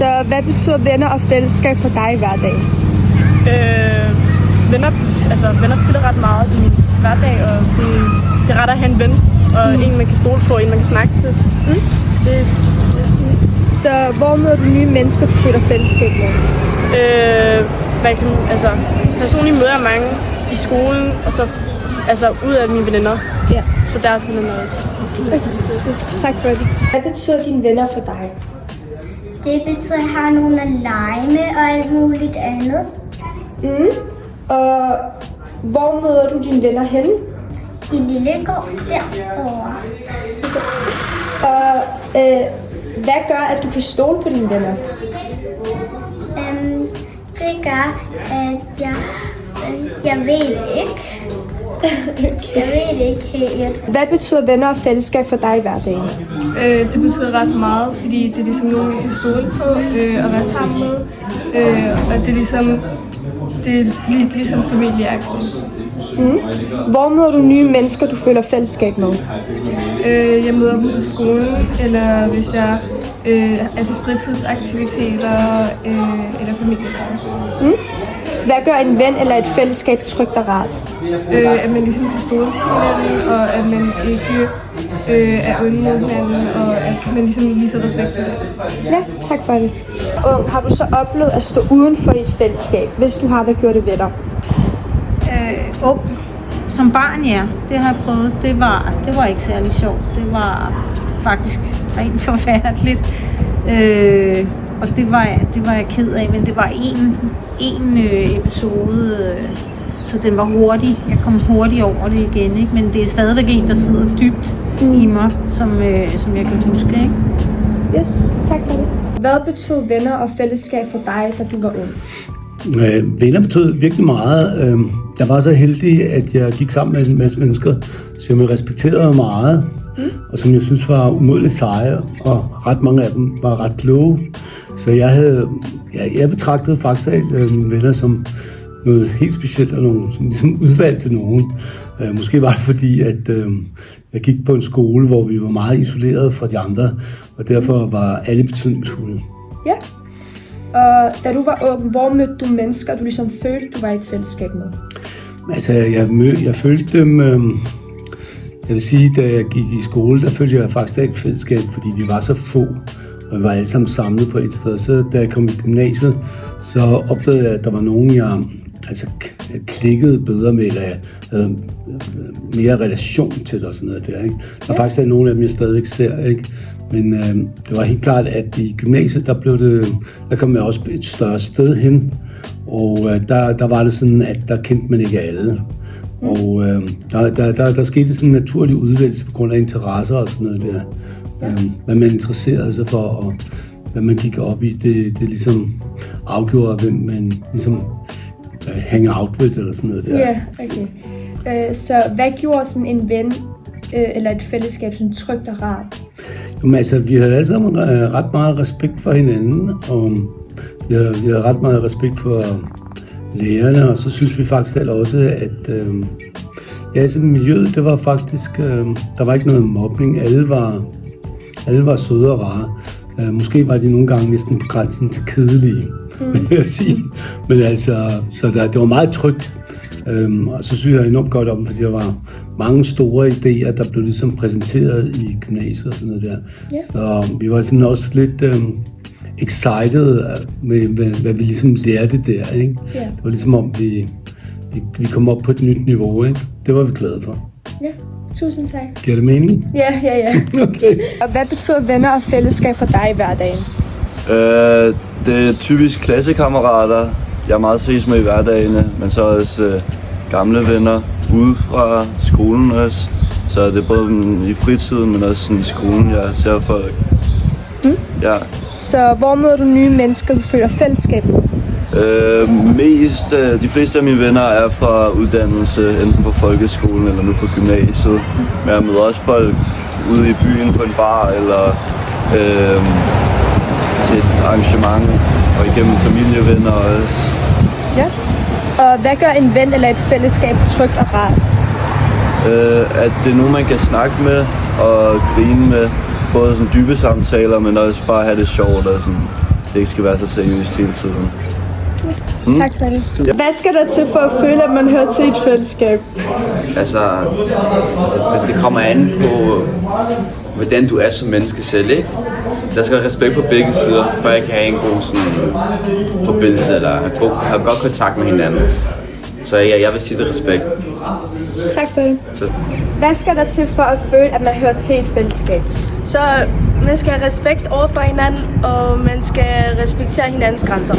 Så hvad betyder venner og fællesskab for dig i hverdagen? Venner fylder ret meget i min hverdag, og det er ret at have en ven, og en man kan stole på, en man kan snakke til. Så hvor møder du nye mennesker, du føler fællesskab med? Personligt møder jeg mange i skolen, og så ud af mine veninder. Ja. Så deres veninder også. Okay. Tak for det. Hvad betyder dine venner for dig? Det betyder, at jeg har nogen at lege med og alt muligt andet. Og hvor møder du dine venner henne? I Lillegård derovre. Og hvad gør, at du kan stole på dine venner? Det gør, at jeg ved ikke. Jeg ved ikke helt. Hvad betyder venner og fællesskab for dig i hverdagen? Det betyder ret meget, fordi det er ligesom nogen, jeg kan stole på og være sammen med. Og det er ligesom familieagtigt. Hvor møder du nye mennesker, du føler fællesskab med? Jeg møder dem på skolen, eller hvis jeg fritidsaktiviteter eller familiefester. Hvad gør en ven eller et fællesskab trygt og rart? At man ligesom kan stole på hinanden, og at man ikke er onde mod hinanden, og at man ligesom viser respekt for det. Ja, tak for det. Og har du så oplevet at stå uden for et fællesskab, hvis du har, hvad gjorde det ved dig? Som barn, ja. Det har jeg prøvet. Det var ikke særlig sjovt. Det var faktisk rent forfærdeligt. Og det var jeg ked af, men det var en episode, så den var hurtig. Jeg kom hurtigt over det igen, ikke? Men det er stadigvæk en, der sidder dybt i mig, som jeg kan huske, ikke? Yes, tak for det. Hvad betød venner og fællesskab for dig, da du var ung? Venner betød virkelig meget. Jeg var så heldig, at jeg gik sammen med en masse mennesker, som jeg respekterede meget, og som jeg synes var umådeligt seje, og ret mange af dem var ret kloge. Så jeg betragtede faktisk mine venner som noget helt specielt, og nogle, som ligesom udvalgte nogen. Måske var det fordi, at jeg gik på en skole, hvor vi var meget isoleret fra de andre, og derfor var alle betydningsfulde. Ja. Og da du var ung, hvor mødte du mennesker, du ligesom følte, du var i et fællesskab med? Altså, jeg følte dem... Jeg vil sige, da jeg gik i skole, der følte jeg faktisk ikke fællesskab, fordi vi var så få, og vi var alle sammen samlet på et sted. Så da jeg kom i gymnasiet, så opdagede jeg, at der var nogen, jeg klikkede bedre med, eller jeg havde mere relation til og sådan noget der, ikke? Der er faktisk nogen af dem, jeg stadigvæk ser, ikke? Men det var helt klart, at i gymnasiet, der kom jeg også et større sted hen, og der var det sådan, at der kendte man ikke alle. Og der skete sådan en naturlig udvælgelse på grund af interesser og sådan noget der. Hvad man interesserede sig for, og hvad man gik op i, det ligesom afgjorde, hvem man ligesom hang out with eller sådan noget der. Ja, okay. Så hvad gjorde sådan en ven eller et fællesskab sådan trygt og rart? Jamen altså, vi havde alle sammen ret meget respekt for hinanden, og vi havde ret meget respekt for lærerne, og så synes vi faktisk også, at sådan miljøet, det var faktisk, der var ikke noget mobning, alle var søde og rare. Måske var de nogle gange næsten på grænsen til kedelige, vil jeg sige. Men altså, så det var meget trygt. Og så synes jeg enormt godt om, fordi der var mange store idéer, der blev ligesom præsenteret i gymnasiet og sådan noget der. Yeah. Så vi var sådan også lidt excited med, hvad vi ligesom lærte der, ikke? Yeah. Det var ligesom om, vi kom op på et nyt niveau, ikke? Det var vi glade for. Ja, tusind tak. Giver det mening? Ja. Okay. Og hvad betyder venner og fællesskab for dig i hverdagen? Det er typisk klassekammerater, jeg meget ses med i hverdagene, men så også gamle venner ude fra skolen også. Så det er både i fritiden, men også i skolen, jeg ser folk. Ja. Så hvor møder du nye mennesker, du føler fællesskab med? De fleste af mine venner er fra uddannelse, enten på folkeskolen eller nu fra gymnasiet. Men jeg møder også folk ude i byen på en bar eller til et arrangement, og igennem familievenner også. Ja. Og hvad gør en ven eller et fællesskab trygt og rart? At det er nogen, man kan snakke med og grine med. Både sådan dybe samtaler, men også bare have det sjovt og sådan det ikke skal være så seriøst hele tiden. Tak for det. Hvad skal der til for at føle, at man hører til et fællesskab? Altså, det kommer an på, hvordan du er som menneske selv, ikke? Der skal være respekt på begge sider, for jeg kan have en god sådan, forbindelse, eller have godt kontakt med hinanden. Så jeg vil sige det respekt. Tak for det. Hvad skal der til for at føle, at man hører til et fællesskab? Så man skal have respekt over for hinanden, og man skal respektere hinandens grænser.